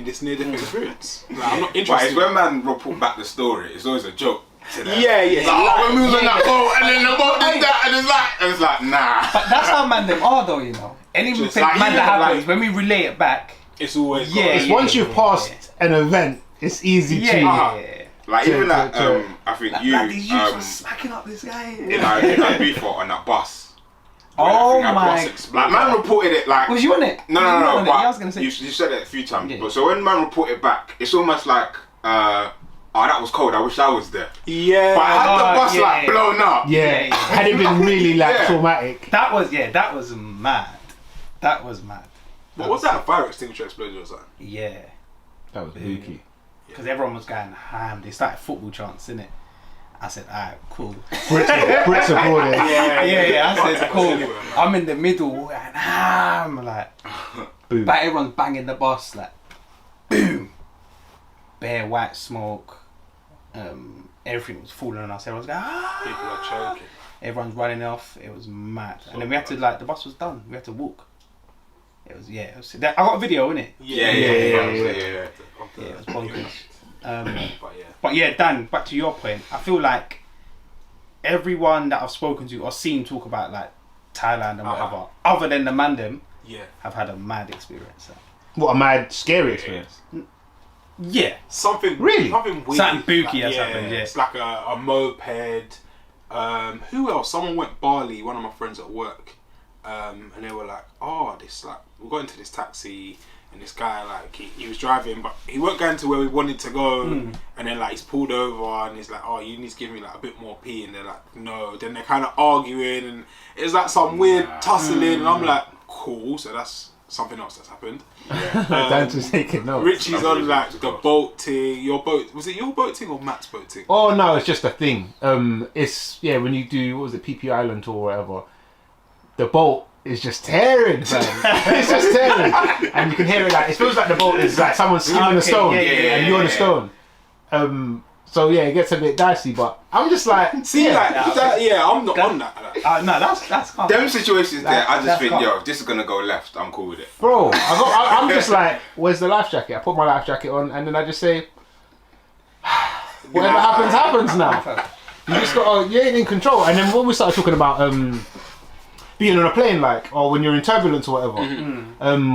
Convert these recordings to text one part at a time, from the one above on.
this near-death experience. Like, I'm not But interested. it's when man report back the story, it's always a joke. Yeah. It's like, oh, when we was on that boat, and then the boat did that, and it's like, nah. But that's how Mandem are though, you know. Anything Just like, that even happens, like- when we relay it back, It's always Yeah, It's once you've passed an event, it's easy yeah, to. yeah. Like To- even that, to- I think Like, you, these youths were smacking up this guy. in that beef on that bus. Oh When that my! bus exploded. Like man reported it like. Was you on it? No, You were on it. but Yeah, I was gonna say. you said it a few times. Yeah. But so when man reported back, it's almost like, oh, that was cold. I wish I was there. Yeah. But had the bus yeah. like blown up. Yeah, had it been really like Yeah. traumatic. That was mad. That was mad. What was that? A fire extinguisher explosion or something? Yeah, That was spooky. because everyone was going ham. They started football chants, innit? I said, alright, cool. Brits abroad. Yeah. I said, cool. I'm in the middle, going ham, like, Boom. but everyone's banging the bus, like, boom. Bare white smoke. Everything was falling on us. Everyone's going, People are choking. Everyone's running off. It was mad. And then we had to, like, the bus was done. We had to walk. It was, I got a video, innit? Yeah. Yeah, it was bonkers. But yeah, Dan, back to your point. I feel like everyone that I've spoken to or seen talk about like Thailand and whatever, other than the Mandem, have had a mad experience. What a mad, scary experience. Yeah. Something Really? Something weird. Something booky has happened, yeah. It's like a moped. Who else? Someone went Bali, one of my friends at work. And they were like, oh, this like we got into this taxi and this guy like he was driving but he weren't going to where we wanted to go and then like he's pulled over and he's like, oh, you need to give me like a bit more pee, and they're like, no. Then they're kind of arguing and it's like some weird tussling and I'm like, cool, so that's something else that's happened. Dan's just taking notes. Richie's on like the boat thing. Your boat, was it your boat thing or Matt's boat thing? Oh no, it's just a thing. It's when you do, what was it, PP Island tour or whatever, the boat is just tearing, man. It's just tearing, and you can hear it like, it feels like the boat is like someone's skimming a stone, and you're the stone. So yeah, it gets a bit dicey, but I'm just like, I'm not on that. No, that's calm. Them situations there, I just that's think, calm. yo, if this is gonna go left, I'm cool with it. bro, I'm just like, where's the life jacket? I put my life jacket on, and then I just say, whatever happens now. You just got, you ain't in control. And then when we started talking about being on a plane, like, or when you're in turbulence or whatever,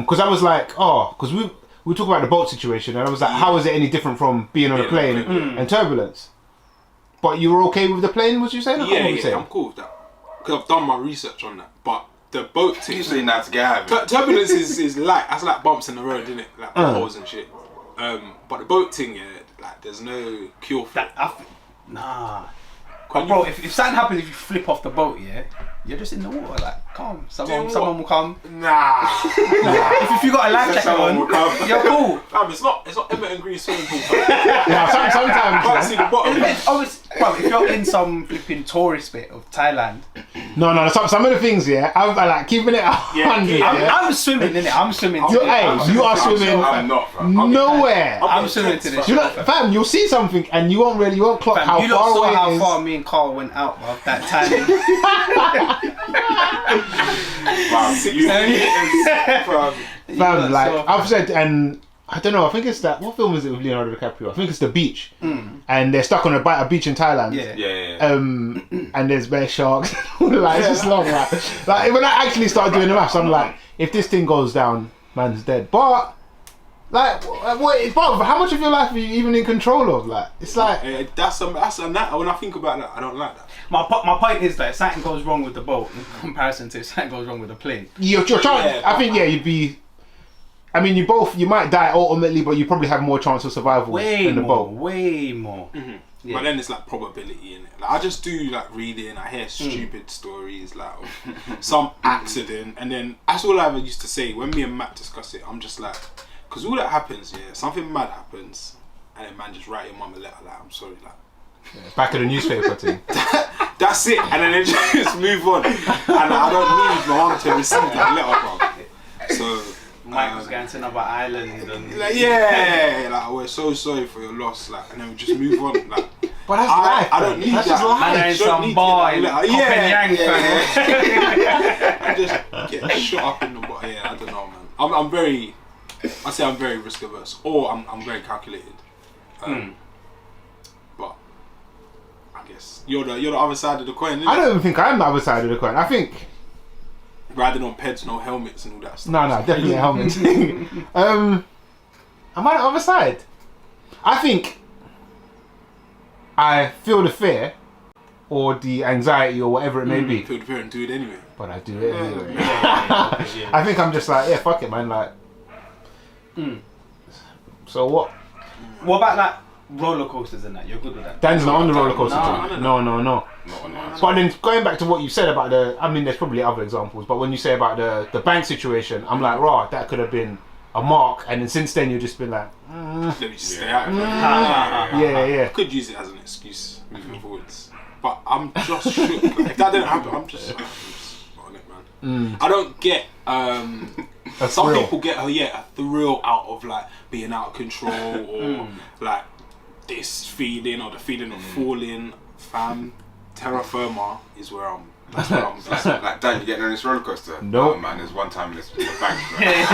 because I was like, because we talk about the boat situation, and I was like, how is it any different from being on a plane and turbulence? But you were okay with the plane, was you saying? I'm cool with that because I've done my research on that. But the boat thing, Usually not to get out of it. turbulence is light. That's like bumps in the road, isn't it? Like potholes and shit. But the boat thing, like there's no cure for it. Nah. Bro, if something happens, if you flip off the boat, you're just in the water, like, calm. Someone will come. Nah. If you got a life jacket on, you're cool. It's not Emmett and Green swimming pool. Yeah, sometimes. Can't see the bottom. Bro, if you're in some flipping tourist bit of Thailand, No. Some of the things, I'm like keeping it 100. I'm swimming in it. I'm swimming. You are swimming. I'm not, fam. Nowhere. I'm swimming to this. You know, fam, you'll see something and you won't clock Fam, how you far lot away saw how it is. far me and Carl went out of that time. Fam, like I've said, and I don't know. I think it's that. What film is it with Leonardo DiCaprio? I think it's The Beach, and they're stuck on a beach in Thailand. Yeah. And there's bear sharks. Like it's just long. Like when I actually started doing the maths, I'm like, if this thing goes down, man's dead. But like, Bob, how much of your life are you even in control of? Like, it's like that's a when I think about that, I don't like that. My point is that if something goes wrong with the boat in comparison to if something goes wrong with the plane. you're trying. I think you'd be. I mean, you might die ultimately, but you probably have more chance of survival in the boat. Way more. But then it's like probability in it. Like I just do like reading. I hear stupid stories like of some accident, and then that's all I ever used to say when me and Matt discuss it. I'm just like, because all that happens, something mad happens, and then man just write your mum a letter like, I'm sorry, like Back of the newspaper thing. that's it, and then they just move on, and I don't need my mum to receive that letter, bro. So. Mike was going to another island and Like, like we're so sorry for your loss, like, and then we just move on, like. But that's life. I don't need that's that. just life. man in some bar in And just get shot up in the bottom. Yeah, I don't know, man. I'm very I say I'm very risk averse, or I'm very calculated. But I guess you're the other side of the coin. Isn't I don't even think I'm the other side of the coin. I think riding on peds, no helmets and all that stuff. no, definitely a helmet. Am I the other side? I think I feel the fear or the anxiety or whatever it may be, Feel the fear and do it anyway. but I do it anyway. Yeah. I think I'm just like, yeah, fuck it, man. Like, so what? What about like roller coasters and that? You're good with that? Dan's not on the roller coaster. No, thing. No. Not on that. But then going back to what you said about I mean, there's probably other examples, but when you say about the bank situation, I'm like, raw, that could have been a mark, and then since then you've just been like, Let me just stay out of it. yeah. I could use it as an excuse moving forwards, but I'm just shook. Like, if that didn't happen, I'm just not on it, man. I don't get. Some thrill. people get a thrill out of like being out of control or like this feeling or the feeling of falling. Fam, terra firma is where I'm. That's where I'm. Like, Dan, you getting on this roller coaster? Nope. Oh, man, there's one time in the bank, man.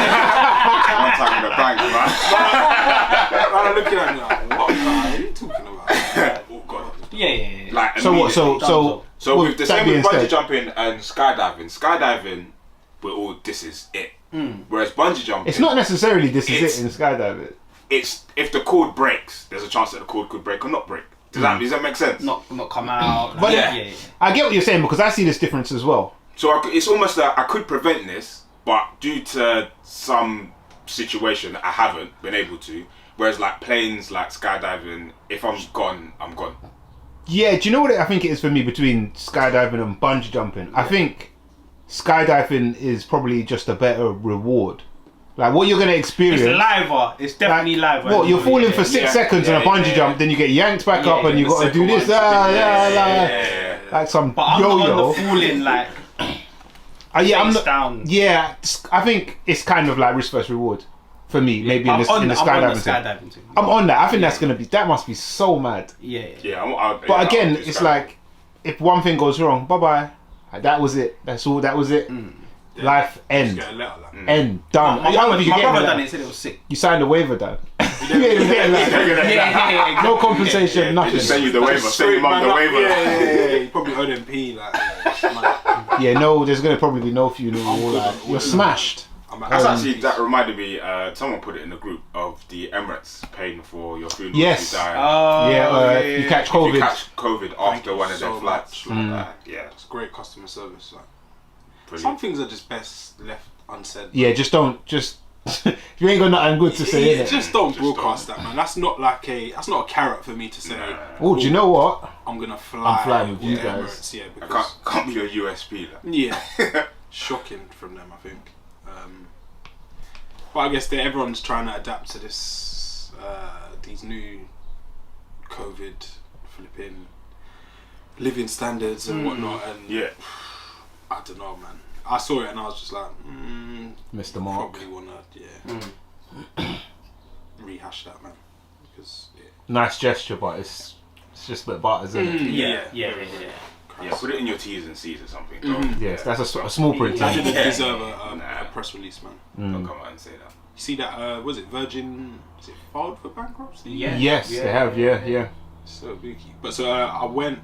One time in the bank, man. I'm looking at me like, what are you talking about? Oh god. Yeah. Like, So what? So well, with the that same with being bungee said- jumping and skydiving, we're all, this is it. Whereas bungee jumping, It's not necessarily this It's- is it in skydiving. it's if the cord breaks, there's a chance that the cord could break or not break. Does that make sense? Not come out. But yeah. I get what you're saying because I see this difference as well. So it's almost like I could prevent this, but due to some situation, I haven't been able to. Whereas like planes, like skydiving, if I'm gone, I'm gone. Yeah, do you know what I think it is for me between skydiving and bungee jumping? I think skydiving is probably just a better reward. Like what you're gonna experience. It's liver. It's definitely liver. What you're falling for 6 seconds on a bungee jump, then you get yanked back up, and you got to do this. Like some But I'm not yo-yo. on the falling like. Yeah, I'm face not. down. Yeah, I think it's kind of like risk versus reward for me. Maybe in the skydiving thing. I'm on that. I think that's gonna be. That must be so mad. Yeah. But again, it's like if one thing goes wrong, bye bye. That was it. That's all. That was it. Life end. Get a letter, like. End. Done. My I don't think you get brother that. done it. Said it was sick. You signed a waiver, Dan. No compensation, nothing. Just send you the waiver. Send your mum the waiver. Yeah. You probably owed MP like. Yeah, no, there's gonna probably be no funeral. Like, you're smashed. That's actually, that reminded me, someone put it in the group of the Emirates paying for your funeral. Yes. If you die. You catch If COVID. you catch COVID after one of their so flights. much. Yeah. It's great customer service. Like. Brilliant. Some things are just best left unsaid. Yeah, just don't. If you ain't got nothing good to say, innit? Just don't broadcast that, man. That's not like that's not a carrot for me to say. Oh, do you know what? I'm gonna fly. I'm flying with you Emirates, guys. Yeah, I because can't be your USP. Like. yeah, shocking from them, I think. But I guess that everyone's trying to adapt to this, these new COVID flipping living standards and whatnot. And Yeah. I don't know, man. I saw it and I was just like, Mr. Mark. probably wanna, rehash that, man. Because Nice gesture, but it's just a bit butters, isn't it? Yeah. Yeah, put it in your T's and C's or something. Yes, that's a small print. that didn't Yeah. deserve a press release, man. Don't come out and say that. You see that? Was it Virgin? Is it filed for bankruptcy? Yeah. Yes, they have. Yeah. So booky. But so I went,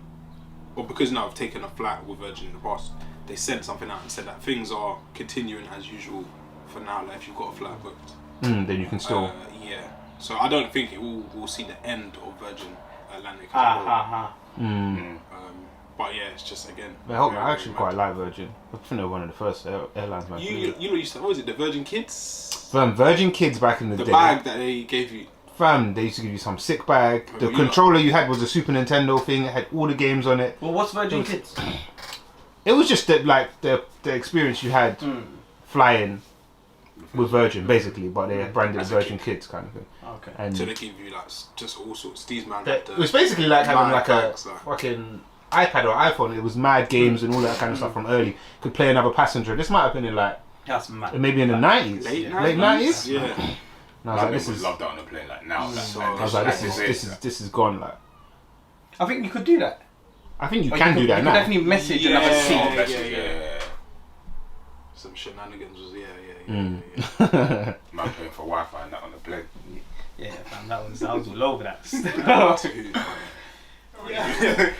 well, because now I've taken a flight with Virgin in the past. They sent something out and said that things are continuing as usual for now. Like if you've got a flight booked, Then you can still. yeah. So I don't think we'll see the end of Virgin Atlantic. But yeah, it's just again. I actually quite like Virgin. I think they're one of the first airlines. Man. You know used to, what was it, the Virgin Kids? Fam, Virgin Kids back in the day. bag that they gave you. Fam, they used to give you some sick bag. The controller you had was a Super Nintendo thing. It had all the games on it. Well, what's Virgin Kids? It was just the experience you had flying with Virgin, basically, but they branded Virgin Kids kind of thing. Okay. And So they give you like just all sorts. These man. it was basically like having like a bags, like. fucking iPad or iPhone. It was mad games and all that kind of stuff from early. Could play another passenger. This might have been in like That's mad. maybe in the 90s, Late late 90s. Yeah. And I was like, this is. love that on the plane. Like now, I was like, this is gone. Like, I think you could do that. I think you Or can could, do that you now. could definitely message another seat. Yeah. Some shenanigans was yeah. Man paying for Wi-Fi and that on the plane. Yeah, fam, I was all over that.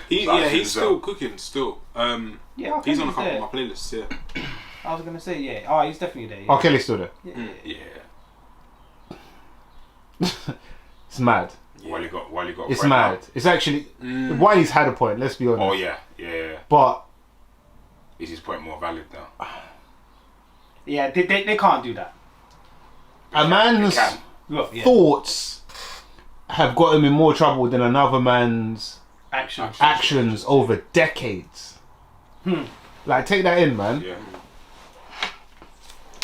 He's still cooking. Still, Yeah, he's on a couple of my playlists. Yeah, I was gonna say, yeah. Oh, he's definitely there. Yeah. Oh, Kelly's still there. Yeah. It's mad. Wally got. It's mad. It's actually Wiley's had a point. Let's be honest. Oh yeah. But is his point more valid now? Yeah, they can't do that. a man's thoughts have got him in more trouble than another man's actions over decades. Like, take that in, man. Yeah.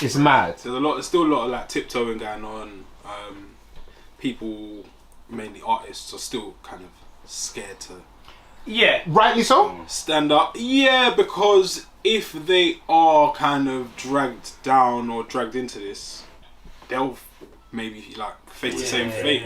It's mad. There's still a lot of like tiptoeing going on. People, mainly artists, are still kind of scared to Rightly so. stand up. Yeah, because if they are kind of dragged down or dragged into this, they'll maybe like face the same fate.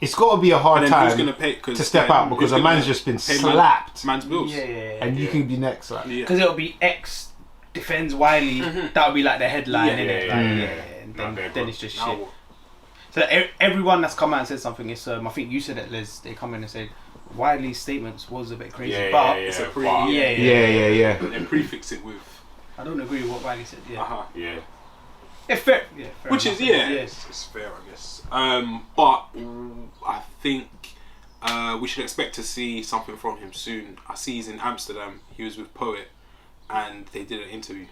It's got to be a hard time who's gonna pay, to step out because a man's just been slapped. Man's bills. And you can be next. Like. Because it'll be X defends Wiley. That'll be like the headline, innit? And then it's just shit. So everyone that's come out and said something, it's I think you said it, Les. They come in and said Wiley's statements was a bit crazy, but it's a pretty And prefix it with. I don't agree with what Wiley said. Yeah, fair. Yeah, fair which enough. is it's fair, I guess. But I think we should expect to see something from him soon. I see he's in Amsterdam. He was with Poet, and they did an interview.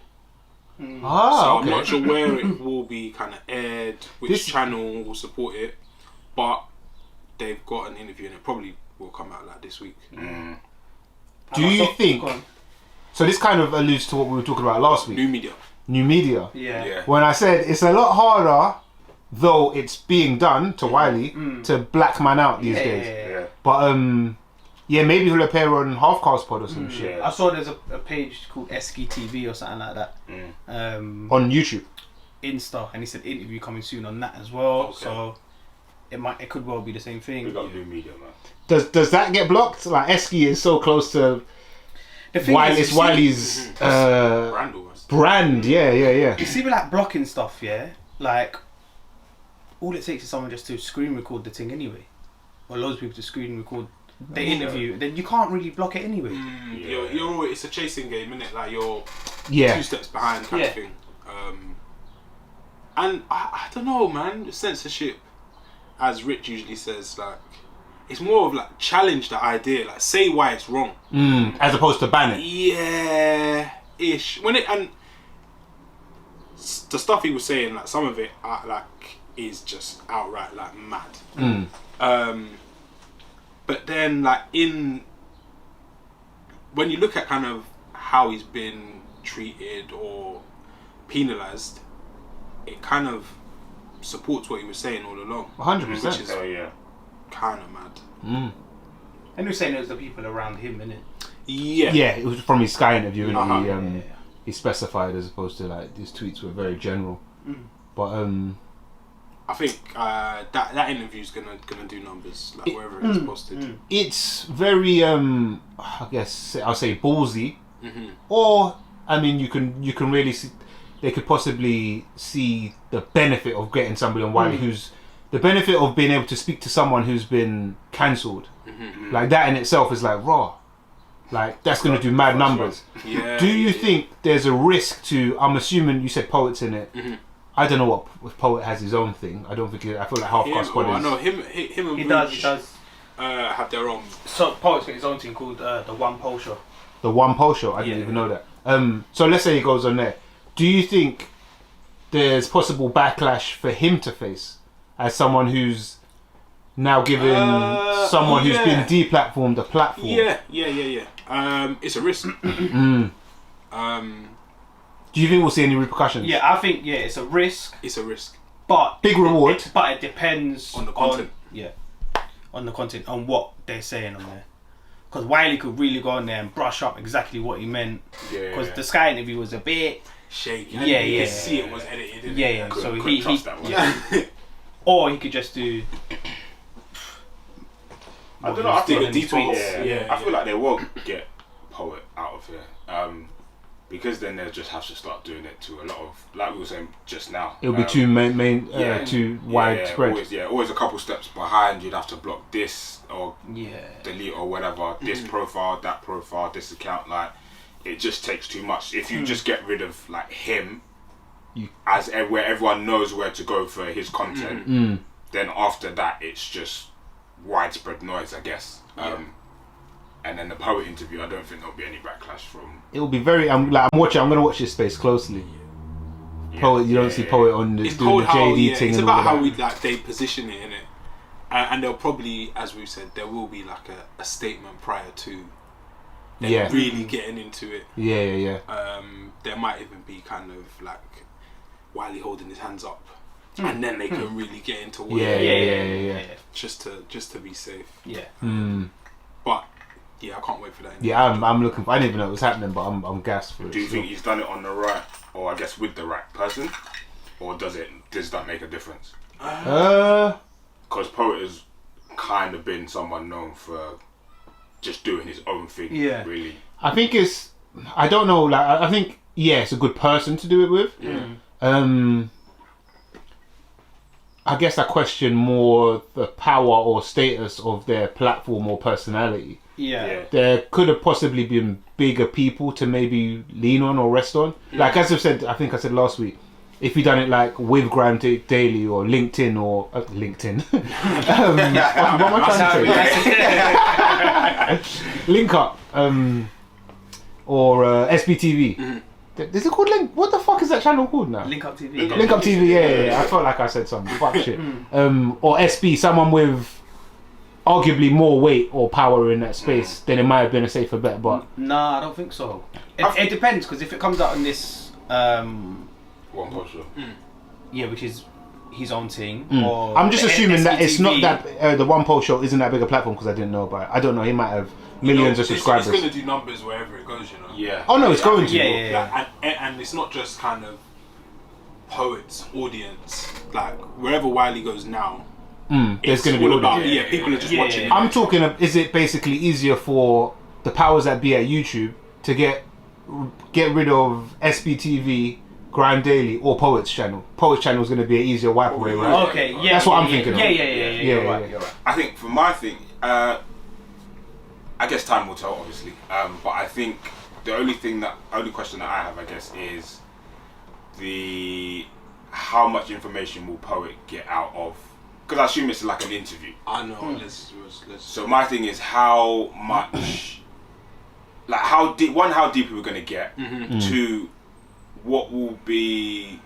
So I'm not sure where it will be kind of aired, which channel will support it, but they've got an interview and it probably will come out like this week. Do you think? So this kind of alludes to what we were talking about last week. New media. Yeah. When I said it's a lot harder, though it's being done to Wiley to black man out these days. Yeah. But maybe he'll appear on Half Cast Pod or some shit. I saw there's a page called Esky TV or something like that. On YouTube. Insta, and he said interview coming soon on that as well. So it could well be the same thing. We got new media, man. Does that get blocked? Like Esky is so close to Wiley's brand. Yeah. You see, with like blocking stuff, like all it takes is someone just to screen record the thing anyway, or loads of people to screen record the interview. Then you can't really block it anyway. You're it's a chasing game, isn't it? Like you're 2 steps behind kind of thing. And I don't know, man. Censorship, as Rich usually says, like it's more of like challenge the idea, like say why it's wrong, as opposed to ban it. Ish. And the stuff he was saying, like some of it, is just outright like mad. But then, like when you look at kind of how he's been treated or penalised, it kind of supports what he was saying all along. 100%. Which is kind of mad. And he was saying it was the people around him, innit? Yeah, it was from his Sky interview, and he specified as opposed to like his tweets were very general. But I think that interview's gonna do numbers, like wherever it's posted. It's very I guess I'll say ballsy, or I mean you can really see they could possibly see the benefit of getting somebody on Wiley who's the benefit of being able to speak to someone who's been cancelled. Like that in itself is like raw. Like that's going to do mad numbers. Do you think there's a risk to? I'm assuming you said Poet's in it. I don't know what if Poet has his own thing. I don't think I feel like Half Cast Pod is. I know him and he Ridge does have their own. So Poet's got his own thing called the One Pole Show. The One Pole Show. I didn't even know that. So let's say he goes on there. Do you think there's possible backlash for him to face as someone who's now given someone who's been deplatformed a platform? Yeah. It's a risk. Do you think we'll see any repercussions? Yeah, I think it's a risk. It's a risk, but big reward. But it depends on the content. On the content, on what they're saying on there. Because Wiley could really go on there and brush up exactly what he meant. Because the Sky interview was a bit shaky. You could see it was edited. So he trust that one. Or he could just do. I don't know. I think details. I feel like they won't get Poet out of here. because then they'll just have to start doing it to a lot of, like we were saying just now. It'll be too too widespread. Always a couple steps behind. You'd have to block this or Yeah. delete or whatever. This profile, that profile, this account. Like, it just takes too much. If you just get rid of like him, where everyone knows where to go for his content, then after that it's just widespread noise, I guess. And then the Poet interview, I don't think there'll be any backlash from. It'll be very. I'm gonna watch this space closely. Poet, you don't see Poet on the, doing the JD thing. It's about how they position it in it, and they'll probably, as we've said, there will be like a statement prior to them really getting into it. Yeah. There might even be kind of like Wiley holding his hands up, and then they can really get into what. Yeah. Just to be safe. Yeah. But yeah, I can't wait for that. Yeah, I'm looking. I didn't even know it was happening, but I'm gassed for it. Do you think he's done it on the right, or I guess with the right person, or does that make a difference? Because Poet has kind of been someone known for just doing his own thing. Yeah, really. I think it's. I don't know. Like, I think it's a good person to do it with. Yeah. I guess I question more the power or status of their platform or personality. Yeah. There could have possibly been bigger people to maybe lean on or rest on. Like as I've said, I think I said last week, if you done it like with Graham Daily or LinkedIn or LinkedIn. What am I trying to say? Link Up or SBTV. Is it called Link? What the fuck is that channel called now? Link Up TV. Link Up TV, yeah. I felt like I said something. Fuck shit. Or SB, someone with arguably more weight or power in that space, then it might have been a safer bet. But nah, I don't think so. It depends, because if it comes out on this One Post Show, which is his own thing. Or I'm just assuming that it's not that the One Post Show isn't that big a platform, because I didn't know about it. I don't know. He might have millions of subscribers. It's going to do numbers wherever it goes, you know. Yeah. Oh no, it's going to. Yeah. And it's not just kind of Poet's audience. Like wherever Wiley goes now, there's going to be all about people are just watching. I'm talking. Is it basically easier for the powers that be at YouTube to get rid of SBTV, Grime Daily, or Poet's channel? Poet's channel is going to be an easier wipe away, right? Okay, yeah. That's what I'm thinking. Yeah. You're right. I think for my thing, I guess time will tell, obviously. But I think the only question that I have, I guess, is how much information will Poet get out of? Because I assume it's like an interview. I know. Let's. So my thing is how much, like how deep are we going to get? To what will be,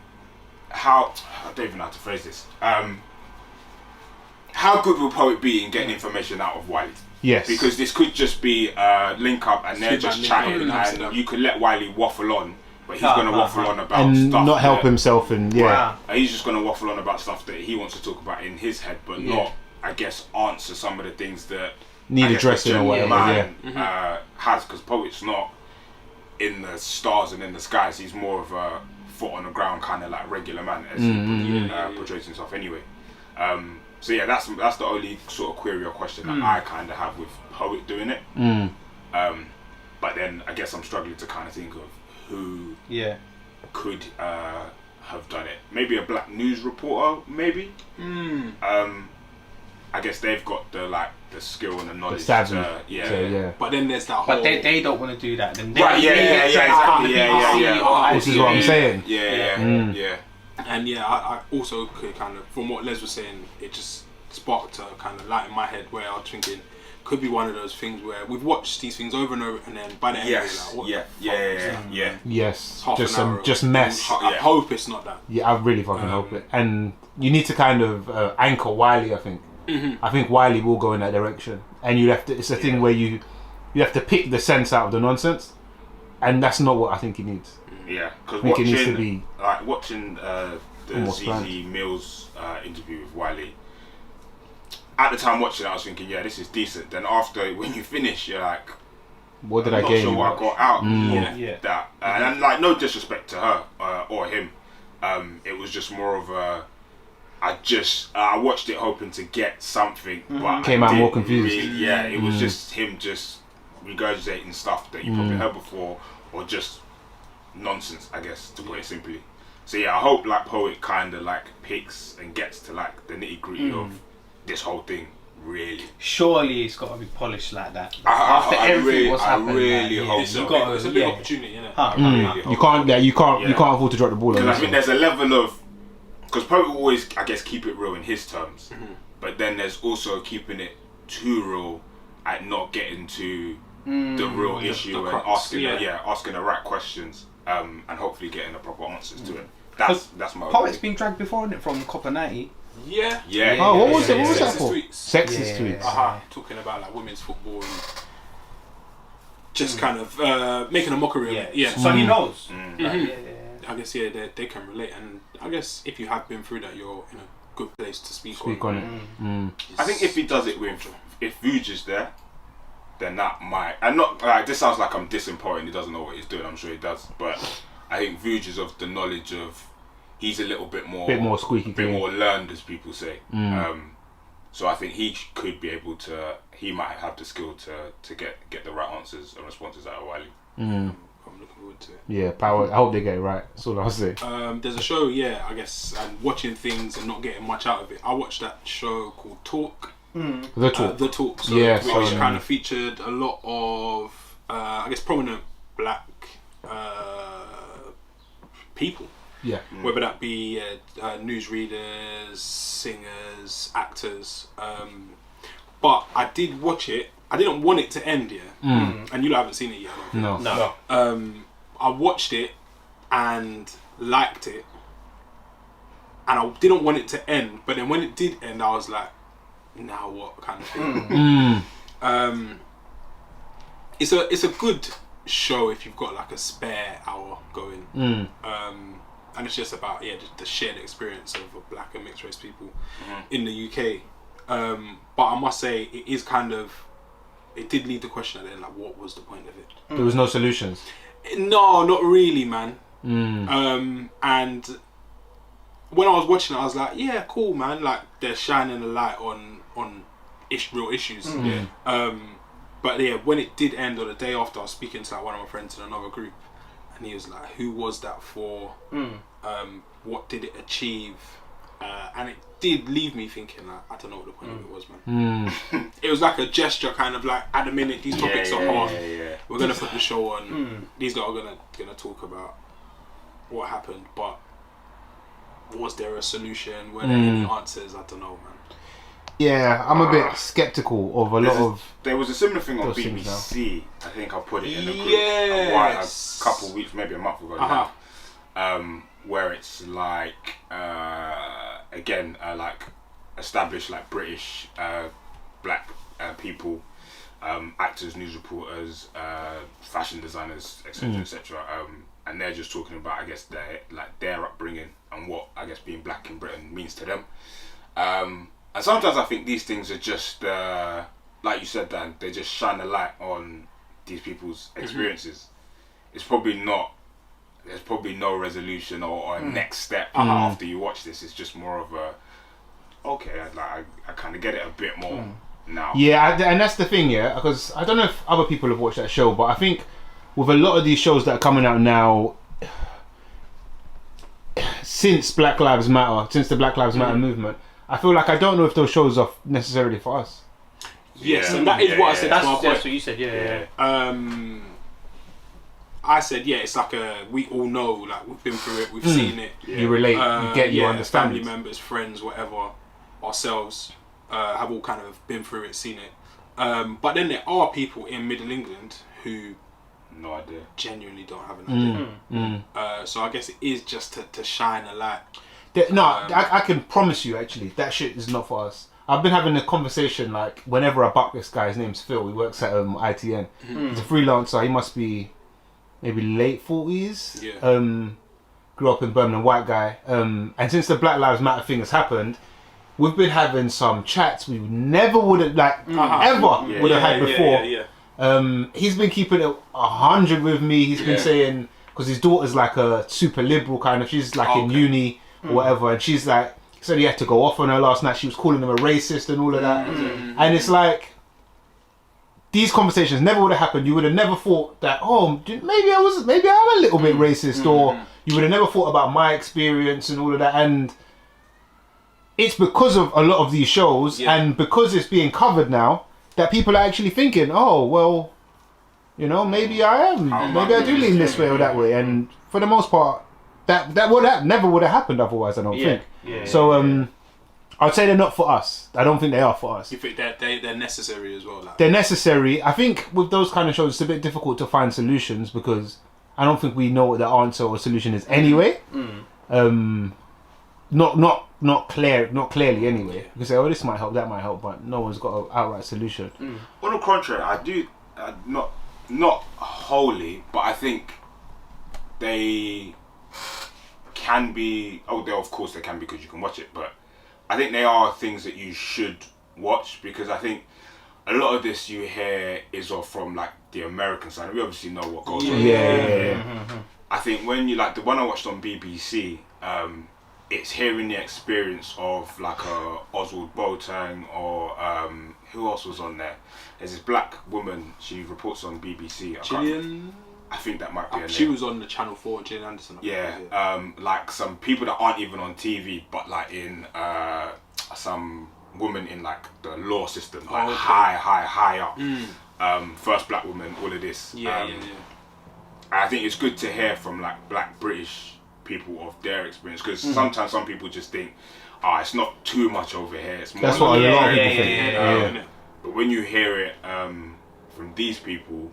I don't even know how to phrase this. How good will Poet be in getting information out of Wiley? Yes. Because this could just be Link Up and they're just chatting, and you could let Wiley waffle on, but he's going to waffle on about and stuff not help himself, and he's just going to waffle on about stuff that he wants to talk about in his head, but not, I guess, answer some of the things that need addressing or whatever. Has, because Poet's not in the stars and in the skies. He's more of a foot on the ground kind of like regular man as he portrays himself anyway. So yeah, that's the only sort of query or question that I kind of have with Poet doing it. But then I guess I'm struggling to kind of think of who could have done it. Maybe a black news reporter, maybe. I guess they've got the skill and the knowledge. But then there's that whole. But they don't want to do that. Then This is what I'm saying. And I also could kind of, from what Les was saying, it just sparked a kind of light in my head where I was thinking, could be one of those things where we've watched these things over and over, and then by the end, yes, just mess. I hope it's not that. Yeah, I really fucking hope it. And you need to kind of anchor Wiley. I think. I think Wiley will go in that direction, and you have to. It's a thing where you have to pick the sense out of the nonsense, and that's not what I think he needs. Yeah, because it needs to be watching the ZZ Mills interview with Wiley. At the time watching it, I was thinking, this is decent. Then after, when you finish, you're like, what did I gain? Not sure what I got out of that. And like, no disrespect to her or him. It was just more of a. I watched it hoping to get something, but came out more confused. It was just him just regurgitating stuff that you probably heard before, or just nonsense, I guess, to put it simply. So yeah, I hope like Poet kind of like picks and gets to like the nitty gritty of this whole thing. Really, surely it's got to be polished like that. After everything what's happened, I really hope it's a big opportunity, isn't it? You can't afford to drop the ball. Because I think there's a level of, because Poet will always, I guess, keep it real in his terms, but then there's also keeping it too real at not getting to the real issue and asking the right questions, and hopefully getting the proper answers to it. That's my Poet's been dragged before, isn't it, from Copper 90? Yeah. Oh, what was it? What was that Sexist for? tweets. Sexist tweets. Talking about like women's football and just kind of making a mockery of it. Yeah. So he knows. I guess they can relate, and I guess if you have been through that, you're in a good place to speak on it. I think if he does it with, if Vuj is there, then that might. And not like this sounds like I'm dissing. He doesn't know what he's doing. I'm sure he does, but I think Vuj is of the knowledge of. He's a little bit more squeaky clean. Bit more learned, as people say. So I think he could be able to. He might have the skill to get the right answers and responses out of Wiley. I'm looking forward to it. Yeah, Power. I hope they get it right. That's all I'll say. There's a show, I guess, and watching things and not getting much out of it. I watched that show called Talk. The Talk. The Talk. So, which kind of featured a lot of, I guess, prominent black people. Yeah. Whether that be newsreaders, singers, actors. But I did watch it. I didn't want it to end, and you haven't seen it yet. No. I watched it and liked it, and I didn't want it to end. But then when it did end, I was like, now what kind of thing? It's a good show if you've got like a spare hour going. And it's just about the shared experience of black and mixed race people in the UK. But I must say it is kind of, it did leave the question at the end, like what was the point of it? There was no solutions. No, not really, man. And when I was watching it, I was like, yeah, cool, man. Like they're shining a light on real issues. But when it did end, or the day after, I was speaking to like one of my friends in another group. And he was like, who was that for? What did it achieve? And it did leave me thinking, like, I don't know what the point of it was, man. It was like a gesture, kind of like, at the minute, these topics are hard. We're going to put the show on. These guys are going to talk about what happened. But was there a solution? Were there any answers? I don't know, man. Yeah, I'm a bit skeptical of a lot of. There was a similar thing on BBC. I think I put it in the group a couple of weeks, maybe a month ago now, where it's like again like established like British black people, actors, news reporters, fashion designers, etc., etc. And they're just talking about, I guess, their upbringing and what, I guess, being black in Britain means to them. And sometimes I think these things are just, like you said, Dan, they just shine a light on these people's experiences. It's probably not, there's probably no resolution or a next step after you watch this. It's just more of a, okay, I kind of get it a bit more now. Yeah, and that's the thing, because I don't know if other people have watched that show, but I think with a lot of these shows that are coming out now, since the Black Lives Matter movement, I feel like I don't know if those shows are necessarily for us. Yes, and that is what I said. That's what you said. I said, it's like we all know, like we've been through it, we've seen it. You relate, you get, you understand. Family members, friends, whatever, ourselves have all kind of been through it, seen it. But then there are people in Middle England who no idea, genuinely don't have an idea. So I guess it is just to shine a light. I can promise you, actually, that shit is not for us. I've been having a conversation, like, whenever I buck this guy, his name's Phil, he works at ITN. He's a freelancer, he must be maybe late 40s. Grew up in Birmingham, white guy. And since the Black Lives Matter thing has happened, we've been having some chats we never would have, ever would have had before. He's been keeping it 100 with me. He's been saying, because his daughter's like a super liberal kind of, she's like in uni or whatever, and she's like, said he had to go off on her last night. She was calling him a racist and all of that. And it's like, these conversations never would have happened, you would have never thought that, oh, maybe I'm a little bit racist, or you would have never thought about my experience and all of that. And it's because of a lot of these shows and because it's being covered now that people are actually thinking, oh, well, you know, maybe I am. Maybe I do lean this way or that way. And for the most part, that never would have happened otherwise, I don't think. Yeah, so I'd say they're not for us. I don't think they are for us. You think they're necessary as well? Like? They're necessary. I think with those kind of shows, it's a bit difficult to find solutions because I don't think we know what the answer or solution is anyway. Not clearly anyway. You can say, oh, this might help, that might help, but no one's got an outright solution. On the contrary, I do not wholly, but I think they can be. Of course they can because you can watch it, but I think they are things that you should watch because I think a lot of this you hear is from like the American side. We obviously know what goes on. I think when you like the one I watched on BBC, it's hearing the experience of like a Oswald Boateng or who else was on there? There's this black woman. She reports on BBC. Gillian. I think that might be her She name. was on the Channel 4, Gillian Anderson. Like some people that aren't even on TV, but like in some woman in like the law system, like high up. First black woman, all of this. I think it's good to hear from like black British people of their experience because sometimes some people just think, it's not too much over here. It's more. That's what a lot of people think. But when you hear it from these people,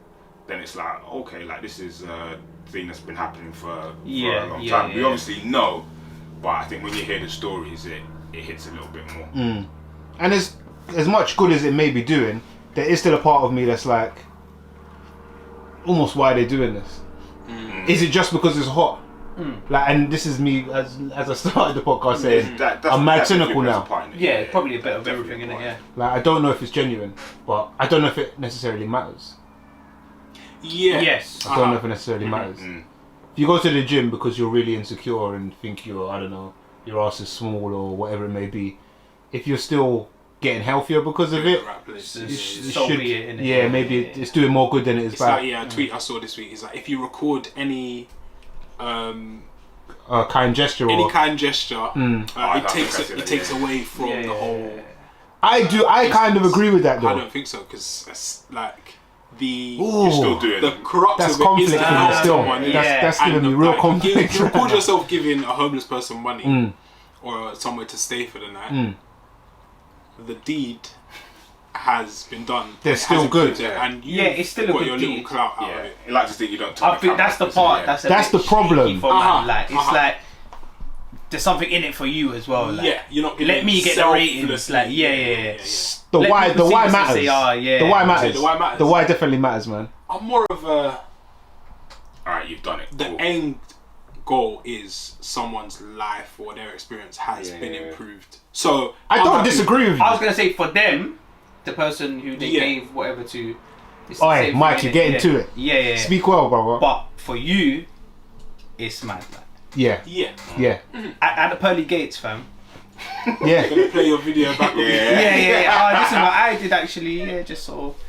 then it's like, okay, like this is a thing that's been happening for a long time. We obviously know, but I think when you hear the stories, it hits a little bit more. And as much good as it may be doing, there is still a part of me that's like, almost why are they doing this? Is it just because it's hot? Like, and this is me as I started the podcast saying, I'm mad cynical now. Probably a bit of everything in it. Yeah. Like, I don't know if it's genuine, but I don't know if it necessarily matters. Yes. I don't know if it necessarily matters. If you go to the gym because you're really insecure and think your ass is small or whatever it may be, if you're still getting healthier because of it, maybe it's doing more good than it is bad. Like, a tweet I saw this week is like, if you record any kind gesture it takes away from the whole. I kind of agree with that though. I don't think so because like you're still doing the crux that's of it conflict is for me still. That's giving me real conflict. You record yourself giving a homeless person money or somewhere to stay for the night. The deed has been done. They're still good. And it's still a good your deed. little clout out of it. You like to think you don't talk. I think that's the part. That's the problem. Like it's like there's something in it for you as well. Like, you're not. Let me get the ratings. Like The why matters. The why matters. The why matters. The why definitely matters, man. I'm more of a. Alright, you've done it. The end goal is someone's life or their experience has been improved. So I don't disagree with you. I was gonna say for them, the person who they gave whatever to. Alright, Mike, you're getting to it. Yeah. Speak well, brother. But for you, it's mad. Like. Yeah. At the pearly gates, fam. Yeah. Gonna play your video back. Listen, I did actually. Just sort of.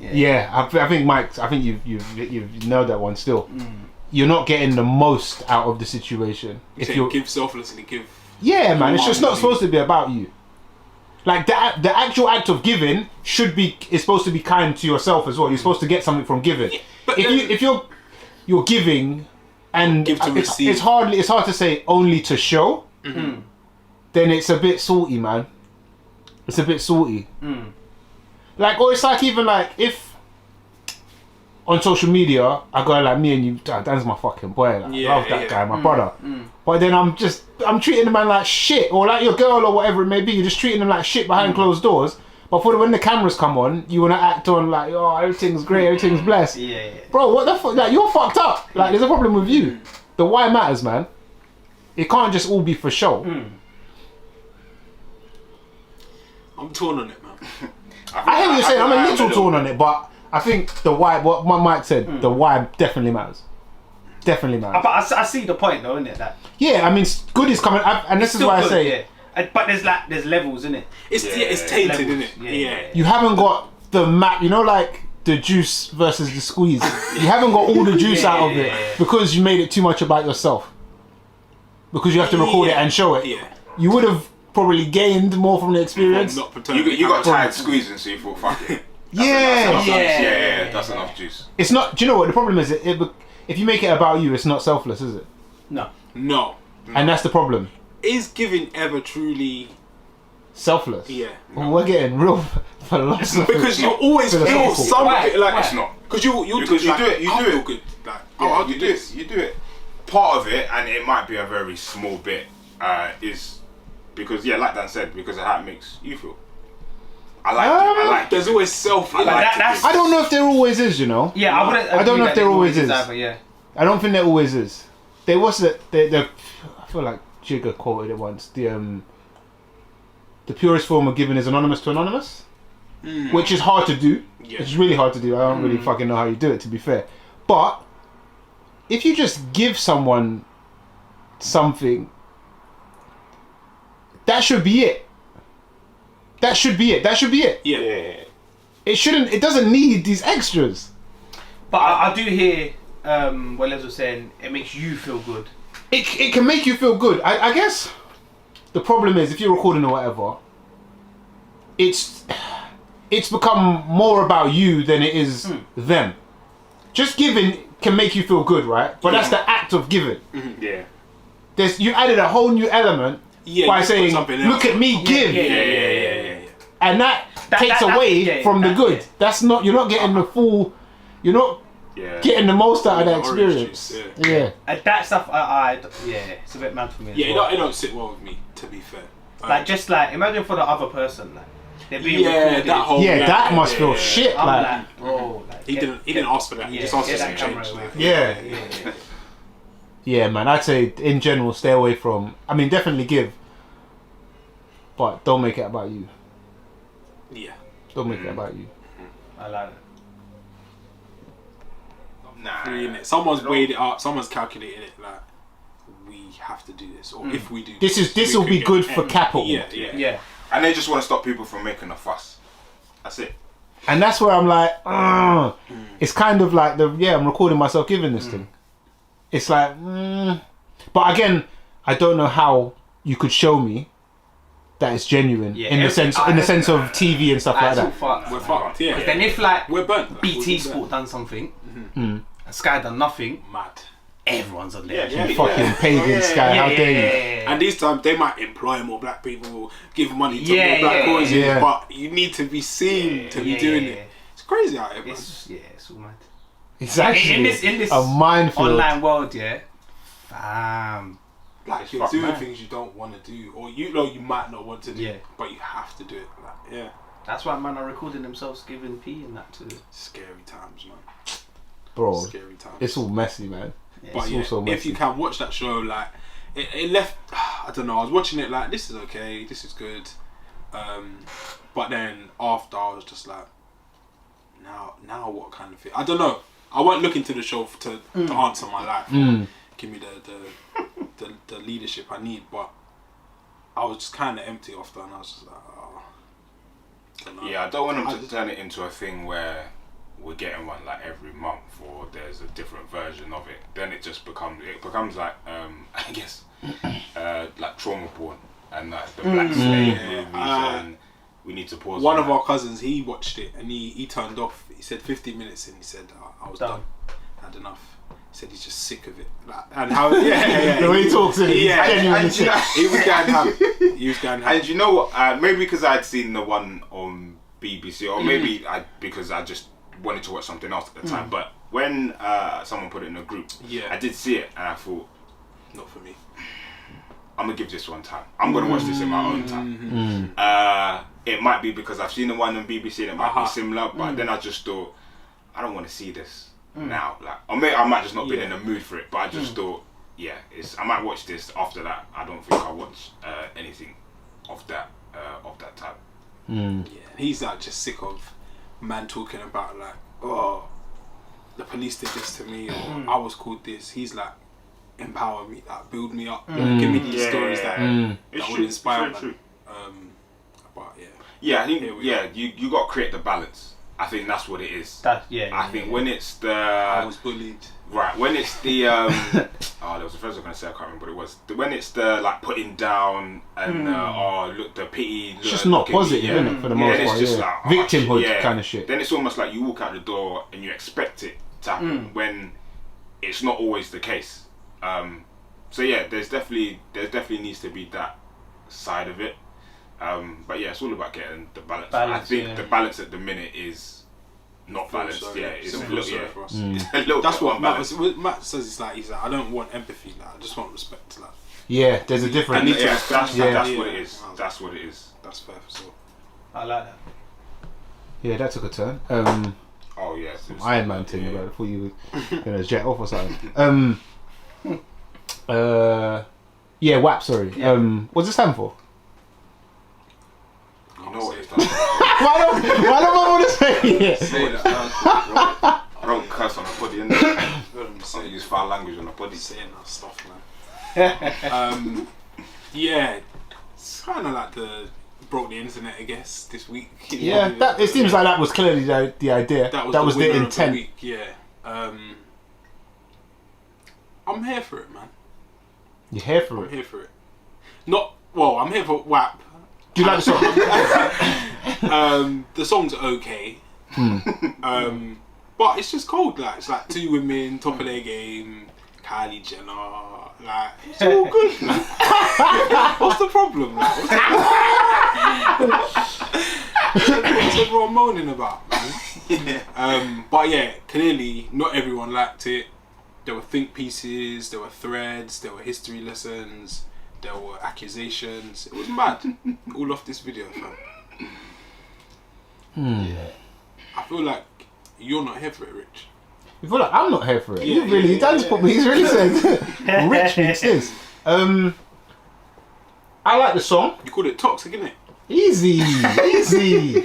Yeah, I think Mike. I think you've nailed that one. Still, you're not getting the most out of the situation. If you give selflessly, give. Yeah, man. It's just not supposed to be about you. Like the actual act of giving is supposed to be kind to yourself as well. You're supposed to get something from giving. But if you're giving, and give to receive. It's hard to say only to show. Then it's a bit salty, man. It's a bit salty. Like, or it's like even like if on social media I go like, me and you, Dan's my fucking boy. Like, love that guy, my brother. But then I'm treating the man like shit, or like your girl or whatever it may be. You're just treating them like shit behind closed doors. But when the cameras come on, you wanna act on like, oh, everything's great, everything's blessed. Bro, what the fuck? Like, you're fucked up. Like, there's a problem with you. The why matters, man. It can't just all be for show. I'm torn on it, man. I hear what you're saying. I'm a little torn on it, but I think the why, what Mike said, the why definitely matters. Definitely matters. But I see the point, though, isn't it? That yeah, I mean, good is coming, and this is why I say, but there's levels, isn't it? It's tainted, isn't it? Yeah. You haven't got the map. You know, like the juice versus the squeeze. You haven't got all the juice out of it because you made it too much about yourself. Because you have to record it and show it. Yeah. You would have probably gained more from the experience. Not pretending. You got tired squeezing, so you thought, fuck it. That's enough juice. It's not. Do you know what the problem is? If you make it about you, it's not selfless, is it? No. And that's the problem. Is giving ever truly Selfless? Yeah. Well, we're getting real philosophical. because you always feel something like It's not. Because you Because do you do it. You I do feel it. good. Like, I'll do this. You do it. Part of it, and it might be a very small bit, is because like Dan said, because of how it makes you feel. I like. There's always self. that's- I don't know if there always is. You know. Yeah, I wouldn't. I don't know if there always is. Either, yeah. I don't think there always is. There was the I feel like Jigga quoted it once. The purest form of giving is anonymous to anonymous, which is hard to do. Yeah. It's really hard to do. I don't really fucking know how you do it, to be fair. But if you just give someone something, that should be it. That should be it. That should be it. Yeah. It shouldn't. It doesn't need these extras. But I do hear what Les was saying. It makes you feel good. It can make you feel good. I guess the problem is if you're recording or whatever, it's become more about you than it is them. Just giving can make you feel good, right? But that's the act of giving. Yeah. You added a whole new element by saying, "Look at me give," and that takes away from the good. That's not. You're not getting the full. You're not getting the most out of that experience. That stuff, it's a bit mad for me. Yeah, it don't sit well with me, to be fair. Just imagine for the other person, they're being recorded. That must feel shit. I'm Like, like, bro, he didn't ask for that. He just asked for some change. Yeah, man. I'd say in general, stay away from. I mean, definitely give, but don't make it about you. Yeah. Don't make it about you. I like it. Nah. Someone's weighed it up. Someone's calculated it. Like, we have to do this, or if we do, This will be good for capital. Yeah. And they just want to stop people from making a fuss. That's it. And that's where I'm like, it's kind of like I'm recording myself giving this thing. It's like, but again, I don't know how you could show me that it's genuine in the sense of TV and stuff like that. We're fucked. Yeah. Because then if we're burnt. BT Sport done something, and Sky done nothing, mad. Everyone's on there. Fucking pagan Sky, how dare you? And these times they might employ more black people, give money to more black causes, but you need to be seen to be doing it. It's crazy out here, man. It's all mad. It's actually in this a minefield. Online world, fam. Like you're doing things you don't want to do, or you know you might not want to do, but you have to do it. Like, that's why man are recording themselves giving pee and that too. Scary times, man. Bro, scary times. It's all messy, man. But it's also messy. If you can watch that show, like it left. I don't know. I was watching it like this is okay, this is good, but then after I was just like, now what kind of thing? I don't know. I won't look into the show to answer my life. Or give me the leadership I need, but I was just kind of empty after, and I was just like, I don't want them to turn it into a thing where we're getting one like every month, or there's a different version of it. Then it just becomes like I guess like trauma porn and like the black slave movies, and we need to pause. One of our cousins, he watched it and he turned off. He said 15 minutes in, he said I was done. Had enough. He said he's just sick of it. Like, and how the way he talks to it, genuinely sick. He was going ham. He was going ham. And you know what? Maybe because I'd seen the one on BBC, or maybe because I just wanted to watch something else at the time. But when someone put it in a group, I did see it and I thought, not for me. I'm gonna give this one time. I'm gonna watch this in my own time. It might be because I've seen the one on BBC and it might be similar, but then I just thought, I don't want to see this now. Like, or maybe I might just not be in the mood for it. But I just thought, I might watch this. After that, I don't think I'll watch anything of that type. Yeah, he's like just sick of man talking about like, oh, the police did this to me, or I was called this. He's like, empower me, like build me up, give me these stories that would inspire me. But I think you got to create the balance. I think that's what it is. I think when it's the I was bullied. Right, when it's the there was a phrase I was gonna say, I can't remember what it was. When it's the like putting down and look, the pity. It's just not positive, isn't it? For the most part, just like victimhood kind of shit. Then it's almost like you walk out the door and you expect it to happen when it's not always the case. So yeah, there's definitely needs to be that side of it. But yeah, it's all about getting the balance. I think the balance at the minute is not balanced. It's a little, for us. That's what Matt says. He's like, I don't want empathy. Like, I just want respect. Like, yeah, there's a difference. That's what it is. That's what it is. That's fair for sure. I like that. Yeah, that took a turn. Oh yeah, Iron Man thing about before you were gonna jet off or something. Yeah, WAP. Sorry. What's it stand for? You know what it stands for. Why don't I want to say it? Say that. I don't curse on a poddy, innit? I don't use foul language on a poddy. Saying that stuff, man. Yeah, it's kind of like broke the internet, I guess, this week. Yeah, it seems like that was clearly the idea. That was the intent. Of the week, yeah. I'm here for it, man. You're here for it? I'm here for it. I'm here for WAP. Do you like the song? The song's okay. But it's just cold. Like, it's like two women, top of their game, Kylie Jenner. Like, it's all good. What's the problem? Like, what's everyone moaning about, man? But yeah, clearly not everyone liked it. There were think pieces, there were threads, there were history lessons, there were accusations. It was mad. All off this video, fam. Yeah. I feel like you're not here for it, Rich. You feel like I'm not here for it? Yeah, put me. He's really said Rich thinks this. I like the song. You called it toxic, innit? Easy. Easy.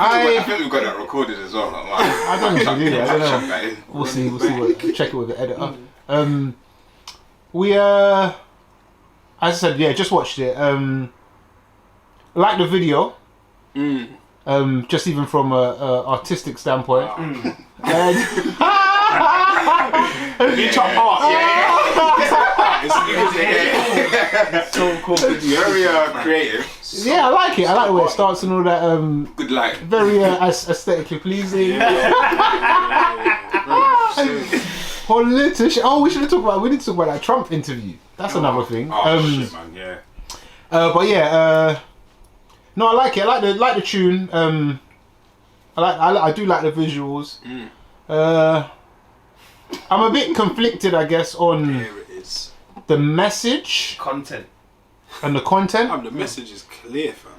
I think we've got that recorded as well. I don't know if we do that. I don't know. We'll see. Check it with the editor. As I said, yeah, just watched it. Like the video. Just even from a artistic standpoint. You chop art. So cool. Very creative. Yeah, I like it. I like the way it starts and all that. Good light. Very aesthetically pleasing. Politician. Oh, we need to talk about that Trump interview. That's another thing. Shit, man. Yeah. But yeah. No, I like it. I like the tune. I do like the visuals. I'm a bit conflicted, I guess, on Here it is. the message Content. and the content. The message is clear, fam.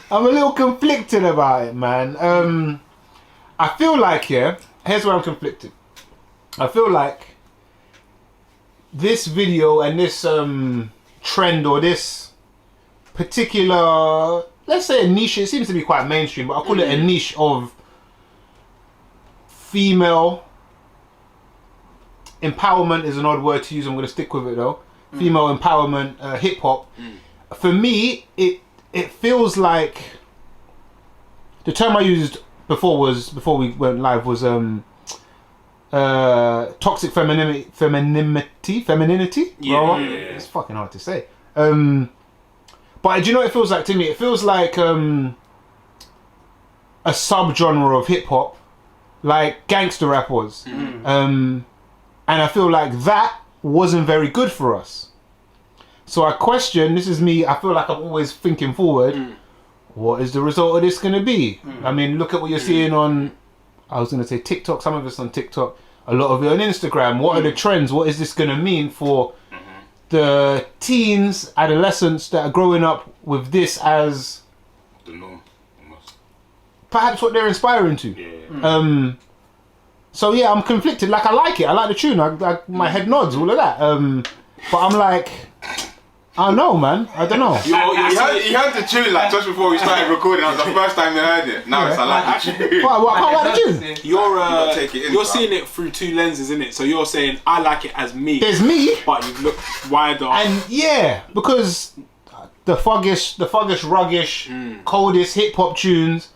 I'm a little conflicted about it, man. I feel like, here's where I'm conflicted. I feel like this video and this trend or this particular, let's say a niche, it seems to be quite mainstream, but I'll call it a niche of female empowerment is an odd word to use. I'm going to stick with it though. Female empowerment, hip hop. For me, it feels like the term I used before we went live was toxic femininity. Yeah. It's fucking hard to say. But do you know what it feels like to me? It feels like a subgenre of hip hop, like gangster rap was. And I feel like that wasn't very good for us. So I question, this is me, I feel like I'm always thinking forward, what is the result of this going to be? I mean, look at what you're seeing on, I was going to say TikTok, some of it's on TikTok, a lot of it on Instagram. What are the trends? What is this going to mean for the teens, adolescents that are growing up with this as The norm, almost. perhaps what they're inspiring to? Yeah. So yeah, I'm conflicted. Like I like it. I like the tune. My head nods. All of that. But I'm like, I don't know, man. I don't know. He heard the tune like just before we started recording. That was the first time he heard it. Now it's like the tune. What, I can't like the tune. You're seeing it through two lenses, isn't it? So you're saying I like it as me. There's me. But you've looked wider. And yeah, because the fuggish, ruggish, coldest hip hop tunes,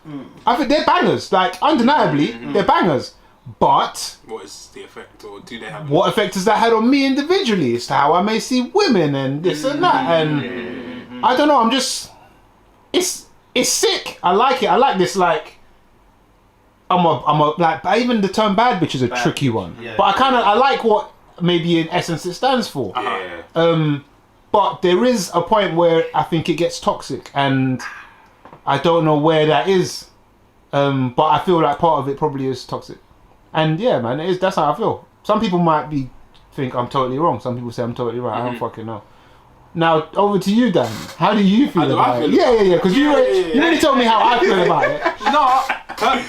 I think they're bangers. Like undeniably, they're bangers. But what is the effect, or do they have? What effect has that had on me individually? It's how I may see women and this and that, and I don't know. I'm just, it's sick. I like it. I like this. Like, I'm a like. Even the term "bad bitch" is a tricky one. Yeah, but I like what maybe in essence it stands for. But there is a point where I think it gets toxic, and I don't know where that is. But I feel like part of it probably is toxic. And yeah, man, that's how I feel. Some people might think I'm totally wrong. Some people say I'm totally right. I don't fucking know. Now, over to you, Dan. How do you feel about it? Yeah. Because you already told me how I feel about it. No,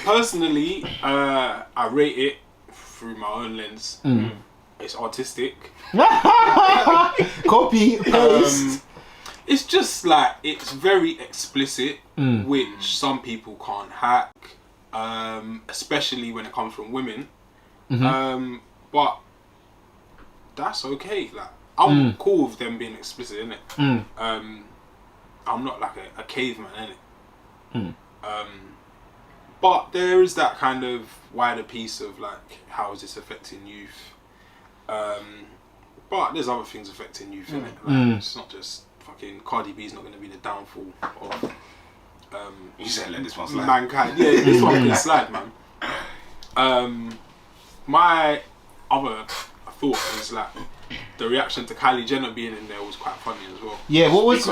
personally, I rate it through my own lens. It's artistic. Copy, paste. It's just like, it's very explicit, which some people can't hack. Especially when it comes from women, but that's okay. Like, I'm cool with them being explicit, innit? I'm not like a caveman, innit? But there is that kind of wider piece of like, how is this affecting youth? But there's other things affecting youth, innit? Like, it's not just fucking Cardi B's not going to be the downfall of. You said let this one slide. Mankind, yeah, this one can slide, man. My other thought is like the reaction to Kylie Jenner being in there was quite funny as well. Yeah, what was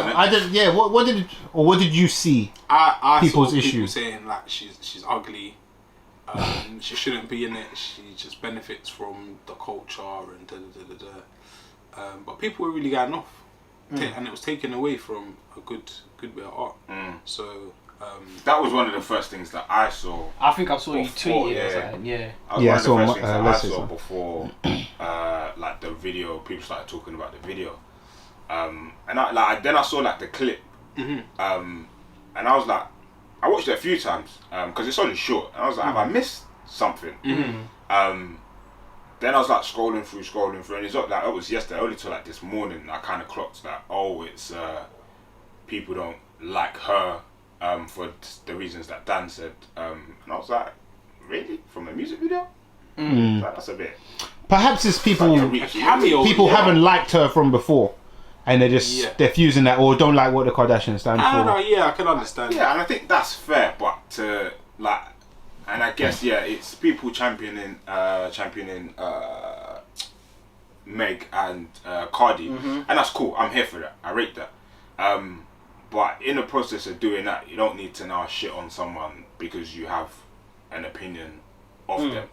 what did you see? I people's saw people issues saying like she's ugly. She shouldn't be in it. She just benefits from the culture and but people were really getting off, and it was taken away from a good bit of art. So that was one of the first things that I saw. I think I saw you tweet it. I saw one of the first things that I saw before like the video. People started talking about the video, and then I saw like the clip, and I was like, I watched it a few times because it's only short, and I was like, have I missed something? Then I was like scrolling through, and it's not like it was yesterday. Only till like this morning, I kind of clocked that it's people don't like her for the reasons that Dan said, and I was like, really? From a music video? Like, that's a bit. Perhaps it's people haven't liked her from before, and they're fusing that, or don't like what the Kardashians stand for. I can understand. Yeah, and I think that's fair, but and I guess it's people championing Meg and Cardi, and that's cool. I'm here for that. I rate that. But in the process of doing that, you don't need to now shit on someone because you have an opinion of them.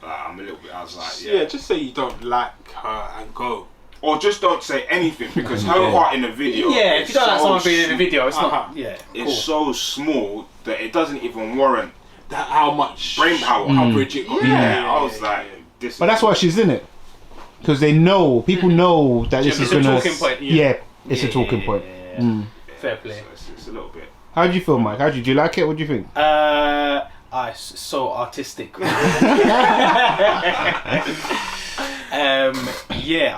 I'm a little bit. I was like, just say you don't like her and go. Or just don't say anything because her part in the video. Yeah, if you don't like someone being in the video, it's not. Yeah, it's so small that it doesn't even warrant how much brain power, how Bridget got. I was like, this. But that's why she's in it, because people know that this is gonna. It's a talking point. It's a talking point. Fair play. So it's a little bit. How do you feel, Mike? Do you like it? What do you think? It's so artistic. I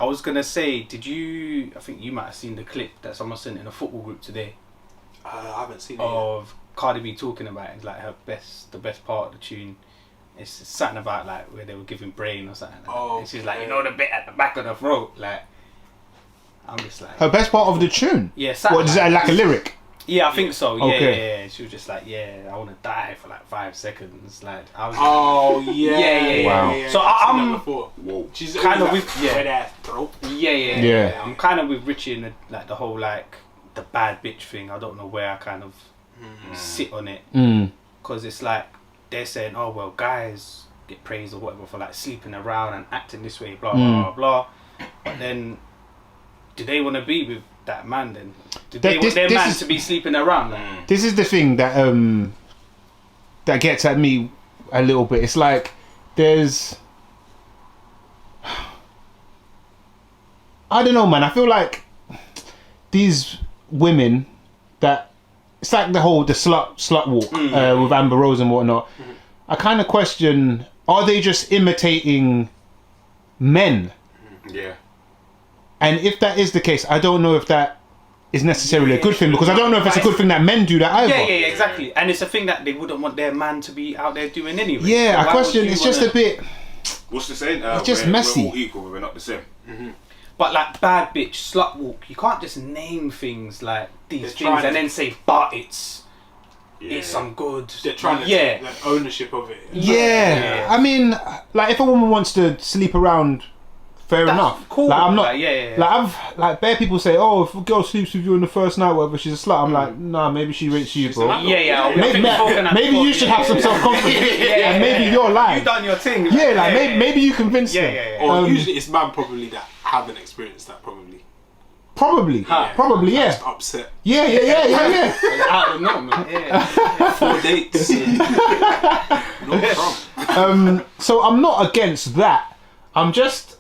was gonna say, I think you might have seen the clip that someone sent in a football group today. I haven't seen it of Cardi B talking about it, like the best part of the tune. It's something about like where they were giving brain or something. And she's like, the bit at the back of the throat, like. I'm just like. Her best part of the tune. Yeah, what is that, like a lyric? Yeah, I think so. Yeah, okay. Yeah. She was just like, I want to die for like 5 seconds. Like, I was. Wow. So I'm she's kind of with throat. Yeah. I'm kind of with Richie in the whole like the bad bitch thing. I don't know where I kind of sit on it because it's like they're saying, oh well, guys get praised or whatever for like sleeping around and acting this way, blah blah blah. But then, do they want to be with that man then? Do they want their man to be sleeping around? This is the thing that that gets at me a little bit. It's like there's, I don't know, man. I feel like these women that it's like the slut walk with Amber Rose and whatnot. I kind of question: are they just imitating men? Yeah. And if that is the case, I don't know if that is necessarily a good thing, because I don't know if it's a good thing that men do that either. Yeah, exactly. And it's a thing that they wouldn't want their man to be out there doing anyway. Yeah, So I why question. would you It's just a bit. What's the saying? It's just messy. We're all equal, but we're not the same. But like bad bitch, slut walk, you can't just name things like these They're things trying and to- then say, but it's Yeah. some good. They're trying to take like, ownership of it. Yeah, I mean, like if a woman wants to sleep around, fair That's enough. cool. Like I'm not. Like, yeah. Like I've like bare people say, oh, if a girl sleeps with you on the first night, whatever, she's a slut. I'm like, nah, maybe she rates you, bro. Yeah. Maybe you should have some self confidence, and maybe you're lying. You done your thing. Yeah, like maybe you convince them. Yeah. Or usually it's man probably that haven't experienced that probably. Probably, yeah. Just upset. Yeah. Out of the norm. Yeah. 4 dates. No Trump. So I'm not against that. I'm just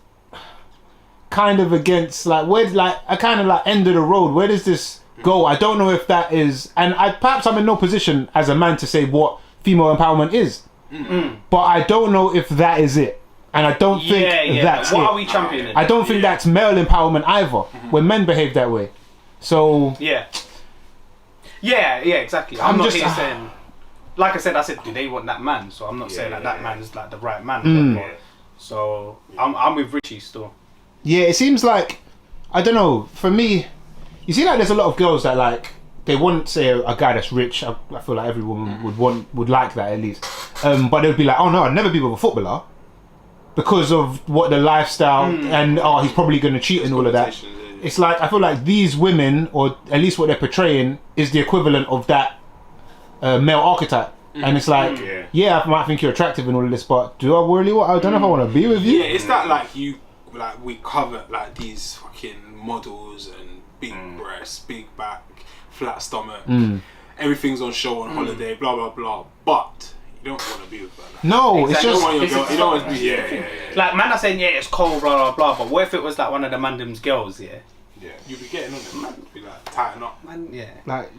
kind of against like where like a kind of like end of the road. Where does this go? I don't know if that is, and perhaps I'm in no position as a man to say what female empowerment is. But I don't know if that is it, and I don't think that's what it. are we championing? I don't think that's male empowerment either. When men behave that way, so Yeah, exactly. I'm not here saying, like I said, do they want that man? So I'm not saying that man is like the right man. So I'm with Richie still. yeah, it seems like I don't know. For me, you see, like there's a lot of girls that like they want say a guy that's rich. I feel like every woman would like that at least. But they'd be like, oh no, I'd never be with a footballer because of what the lifestyle and he's probably going to cheat and all of that. It's like I feel like these women, or at least what they're portraying, is the equivalent of that male archetype. And it's like, I might think you're attractive and all of this, but do I really want? I don't know if I want to be with you. Yeah, it's that like we cover like these fucking models and big breasts, big back, flat stomach, everything's on show on holiday, blah blah blah. But you don't want to be with her. Like, No, Exactly. it's you don't just want your girl. You don't want to be. Yeah. Like man are saying it's cold, blah blah blah. But what if it was like one of the Mandem's girls? Yeah. You'd be getting on it, man. Be like tighten up. Man, yeah. like,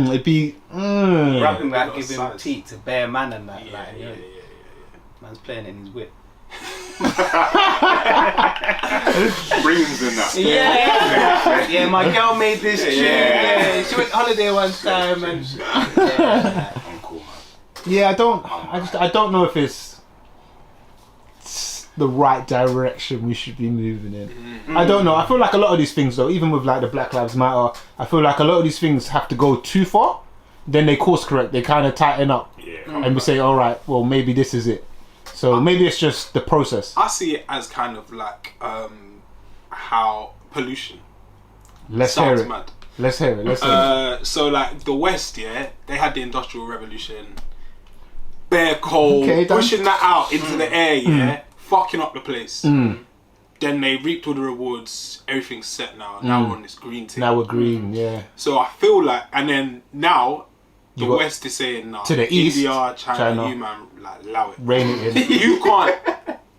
it'd be. Rapping like Bit of giving size. teeth to bare man and that. Yeah, like, you know, man's playing in his whip. Rings and that. Yeah, my girl made this tune. Yeah, she went holiday one time and. I'm cool, man. Yeah, I don't know if it's the right direction we should be moving in. I don't know. I feel like a lot of these things though, even with like the Black Lives Matter, I feel like a lot of these things have to go too far. Then they course correct. They kind of tighten up, and we say, all right, well maybe this is it. So maybe it's just the process. I see it as kind of like how pollution Let's hear sounds it. mad. Let's hear it. So like the West, they had the Industrial Revolution, bare coal, Okay, done. pushing that out into the air, fucking up the place. Then they reaped all the rewards. Everything's set now. Now we're on this green thing. Now we're green. Yeah. So I feel like, and then now the You got- West is saying, nah, to the east, India, China, China. you man, like allow it. Rein it in. You can't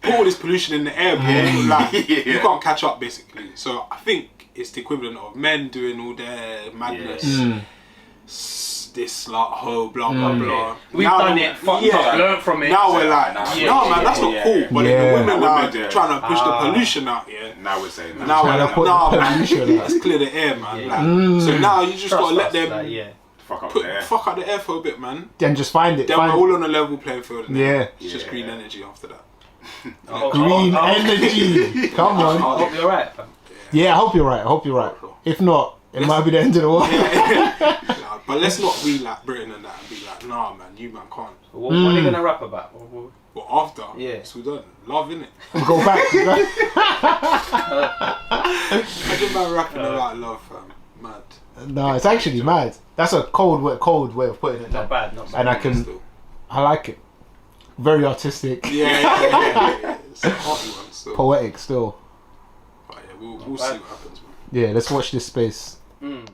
put all this pollution in the air, bro. Like you can't catch up, basically. So I think it's the equivalent of men doing all their madness. This like blah blah blah. We've Now done we're- it. Fucked up. Learn from it. Now we're like, man, that's not cool. But then the women Now are we're there. trying to push the pollution out. Yeah. Now we're saying that. Now we're Trying to like, put nah, the man, pollution out. let's clear the air, man. Like, so now you just gotta let them Fuck up there. fuck out the air for a bit, man. Then just find it. Then we're Find all on a level playing field. And Yeah. it's just green energy after that. green energy. Come I on. hope you're right, fam. Yeah, I hope you're right. If not, it might be the end of the world. Like, but let's not be like Britain and that and be like, nah, man, you man can't. What are they gonna rap about? But after, Yeah. it's all done. Love, innit? Go back. Imagine man rapping about love, fam. Mad. No, it's actually mad. That's a cold way of putting it. Not bad, not bad. And I can, Still. I like it. Very artistic, Yeah. It's a hot one, so. poetic still. But yeah, we'll see what happens, man. Yeah, let's watch this space. Mm.